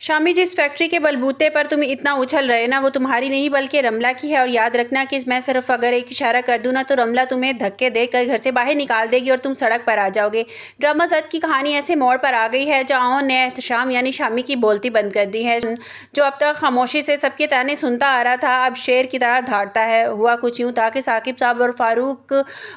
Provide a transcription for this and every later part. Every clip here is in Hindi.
शामी, जिस फैक्ट्री के बलबूते पर तुम इतना उछल रहे ना, वो तुम्हारी नहीं बल्कि रमला की है। और याद रखना कि मैं सिर्फ अगर एक इशारा कर दूं ना, तो रमला तुम्हें धक्के देकर घर से बाहर निकाल देगी और तुम सड़क पर आ जाओगे। ड्रामा जद की कहानी ऐसे मोड़ पर आ गई है जहाँ ने एहतशाम यानी शामी की बोलती बंद कर दी है। जो अब तक खामोशी से सबके ताने सुनता आ रहा था, अब शेर की तरह धाड़ता है। हुआ कुछ यूँ था कि साकिब साहब और फारूक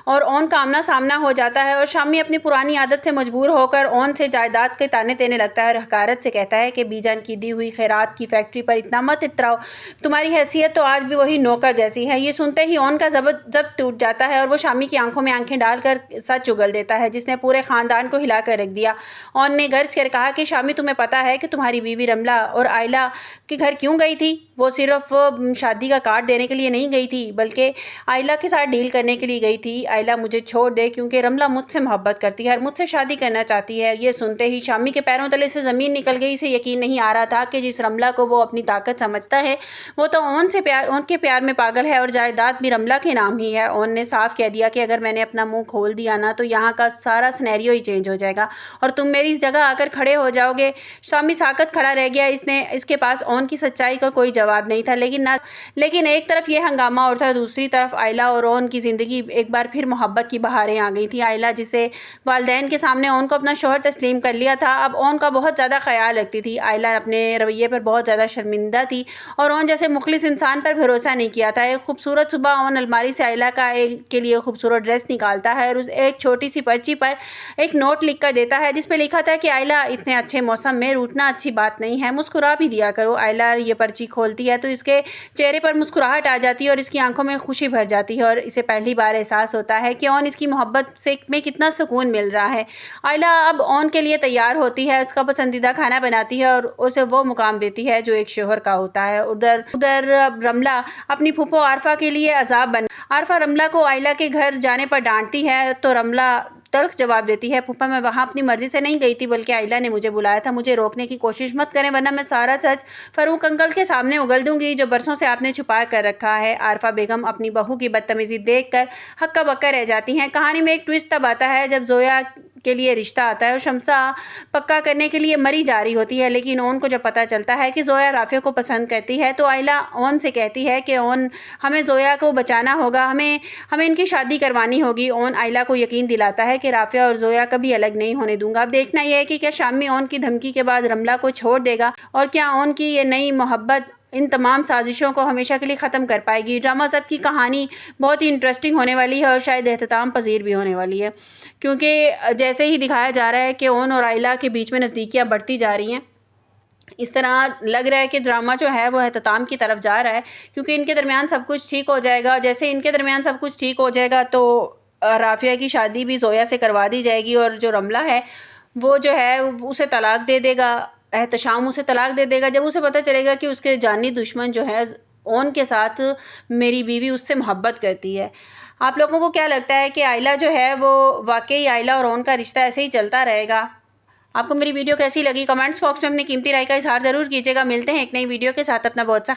और ओन का आमना सामना हो जाता है और शामी अपनी पुरानी आदत से मजबूर होकर ओन से जायदाद के ताने देने लगता है और हकारत से कहता है कि बीजान की दी हुई खैरात की फैक्ट्री पर इतना मत इतराओ, तुम्हारी हैसियत तो आज भी वही नौकर जैसी है। ये सुनते ही ओन का जब टूट जाता है और वो शामी की आंखों में आंखें डालकर सच उगल देता है जिसने पूरे खानदान को हिला कर रख दिया। ओन ने गर्ज कर कहा कि शामी, तुम्हें पता है कि तुम्हारी बीवी रमला और आयला के घर क्यों गई थी? वो सिर्फ शादी का कार्ड देने के लिए नहीं गई थी, बल्कि आयला के साथ डील करने के लिए गई थी। आयला मुझे छोड़ दे क्योंकि रमला मुझसे मोहब्बत करती है और मुझसे शादी करना चाहती है। ये सुनते ही शामी के पैरों तले से ज़मीन निकल गई। इसे यकीन नहीं आ रहा था कि जिस रमला को वो अपनी ताकत समझता है, वो तो ओन के प्यार में पागल है और जायदाद भी रमला के नाम ही है। ओन ने साफ कह दिया कि अगर मैंने अपना मुंह खोल दिया ना, तो यहाँ का सारा सिनेरियो ही चेंज हो जाएगा और तुम मेरी इस जगह आकर खड़े हो जाओगे। शामी साकत खड़ा रह गया। इसके पास ओन की सच्चाई का कोई जवाब नहीं था। लेकिन एक तरफ ये हंगामा और था, दूसरी तरफ आयला और ओन की ज़िंदगी एक बार फिर मोहब्बत की बहारें आ गई थी। आयला, जिसे वालदैन के सामने ओन को अपना शौहर तस्लीम कर लिया था, अब ओन का बहुत ज़्यादा ख्याल रखती थी। आयला अपने रवैये पर बहुत ज़्यादा शर्मिंदा थी और ओन जैसे मुखलिस इंसान पर भरोसा नहीं किया था। एक खूबसूरत सुबह ओन अलमारी से आयला के लिए खूबसूरत ड्रेस निकालता है और उस एक छोटी सी पर्ची पर एक नोट लिख कर देता है जिस पर लिखा था कि आयला, इतने अच्छे मौसम में रूठना अच्छी बात नहीं है, मुस्कुरा भी दिया करो। आयला ये पर्ची खोलती है तो इसके चेहरे पर मुस्कुराहट आ जाती है और इसकी आंखों में खुशी भर जाती है और इसे पहली बार एहसास होता है कि ओन इसकी मोहब्बत में कितना सुकून मिल रहा है। आयला अब ओन के लिए तैयार होती है, उसका पसंदीदा खाना बनाती है और उसे वो मुकाम देती है जो एक शोहर का होता है। उधर रमला अपनी फूफो आरफा के लिए अजाब बन। आरफा रमला को आयला के घर जाने पर डांटती है तो रमला तल्ख जवाब देती है, फूफा, मैं वहाँ अपनी मर्जी से नहीं गई थी, बल्कि आयला ने मुझे बुलाया था। मुझे रोकने की कोशिश मत करें वरना मैं सारा सच फारूक अंकल के सामने उगल दूंगी जो बरसों से आपने छुपा कर रखा है। आरफा बेगम अपनी बहू की बदतमीजी देखकर हक्का बक्का रह जाती हैं। कहानी में एक ट्विस्ट तब आता है जब जोया के लिए रिश्ता आता है और शम्सा पक्का करने के लिए मरी जा रही होती है। लेकिन ओन को जब पता चलता है कि जोया राफिया को पसंद करती है तो आयला ओन से कहती है कि ओन, हमें जोया को बचाना होगा, हमें इनकी शादी करवानी होगी। ओन आयला को यकीन दिलाता है कि राफिया और जोया कभी अलग नहीं होने दूंगा। अब देखना यह है कि क्या शामी ओन की धमकी के बाद रमला को छोड़ देगा और क्या ओन की ये नई मोहब्बत इन तमाम साजिशों को हमेशा के लिए ख़त्म कर पाएगी। ड्रामा सब की कहानी बहुत ही इंटरेस्टिंग होने वाली है और शायद एहतमाम पजीर भी होने वाली है, क्योंकि जैसे ही दिखाया जा रहा है कि ओन और आयला के बीच में नज़दीकियाँ बढ़ती जा रही हैं, इस तरह लग रहा है कि ड्रामा जो है वो अहतमाम की तरफ जा रहा है, क्योंकि इनके दरमियान सब कुछ ठीक हो जाएगा। जैसे इनके दरमियान सब कुछ ठीक हो जाएगा तो राफिया की शादी भी जोया से करवा दी जाएगी और जो रमला है वो जो है उसे तलाक दे देगा। एहतशाम उसे तलाक दे देगा जब उसे पता चलेगा कि उसके जानी दुश्मन जो है ओन के साथ मेरी बीवी उससे मोहब्बत करती है। आप लोगों को क्या लगता है कि आयला जो है वो वाकई आयला और ओन का रिश्ता ऐसे ही चलता रहेगा? आपको मेरी वीडियो कैसी लगी? कमेंट्स बॉक्स में अपनी कीमती राय का इजहार ज़रूर कीजिएगा। मिलते हैं एक नई वीडियो के साथ। अपना बहुत सा